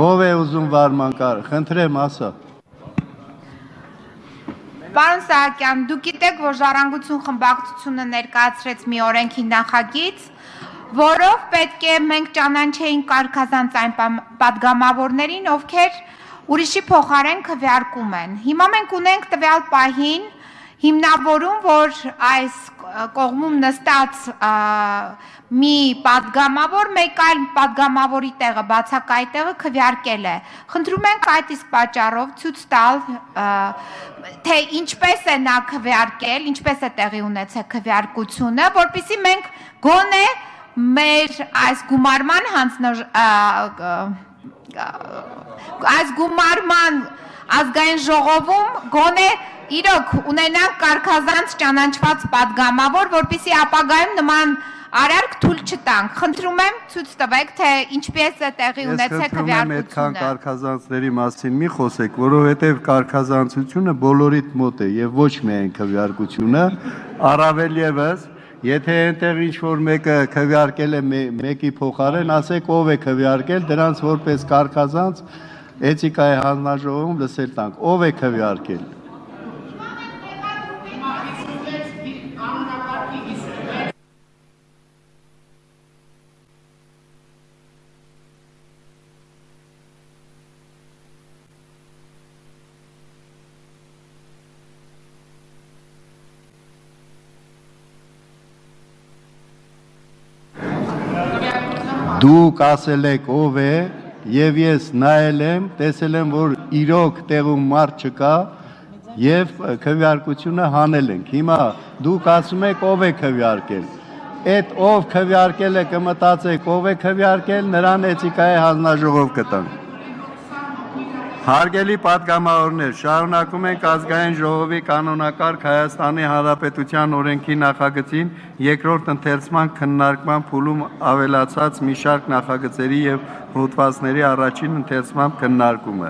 Ով է ուզում վարման կար, խնդրեմ ասա։ Պարոն Սահակյան, դուք գիտեք, որ Ժառանգություն խմբակցությունը ներկայացրեց մի օրենքի նախագիծ, որով պետք է մենք ճանաչեինք կարգազանց այն պատգամավորներին, ովքեր ուրիշի փոխարեն քվեարկում են։ Հիմա մենք ունենք տվյալ պահին հիմնավորում, որ այս կողմում նստած մի պատգամավոր մեկ այլ պատգամավորի տեղը, բացակայի տեղը քվեարկել է։ Խնդրում ենք այդ իսկ պատճառով ցույց տալ, թե ինչպես է նա քվեարկել, ինչպես է տեղի ունեցել քվեարկությունը, որպեսզի մենք գոնե մեր այս գումարման ազգային ժողովում գոնե իրոք ունենանք կարգազանց ճանաչված պատգամավոր, որպեսզի ապագայում նման արարք թույլ չտանք։ Խնդրում եմ ցույց տվեք, թե ինչպես է տեղի ունեցել քվեարկությունը։ Ես խնդրում եմ այդքան կարգազանցների մասին մի խոսեք, որովհետև կարգազանցությունը բոլորիդ մոտ է եւ ոչ միայն քվեարկությունը, առավել եւս եթե այնտեղ ինչ-որ մեկը քվեարկել է մեկի փոխարեն, ասեք ով է քվեարկել, դրանց որպես կարգազանց էթիկայի հանձնաժողովում լսել տանք, ով է քվեարկել։ Դուք ասել եք ով է եւ ես նայել եմ, տեսել եմ, որ իրոք տեղում մարդ չկա եւ քվեարկությունը հանել ենք։ Հիմա դուք ասում եք ով է քվեարկել։ Այդ ով քվեարկել է կմտածեք ով է քվեարկել, նրան էթիկայի հանձնաժողով կտանք։ Հարգելի պատգամավորներ, շարունակում ենք ազգային ժողովի կանոնակարգ Հայաստանի Հանրապետության օրենքի նախագծին երկրորդ ընթերցման քննարկման փուլում ավելացած մի շարք նախագծերի եւ հոդվածների առաջին ընթերցման քննարկումը։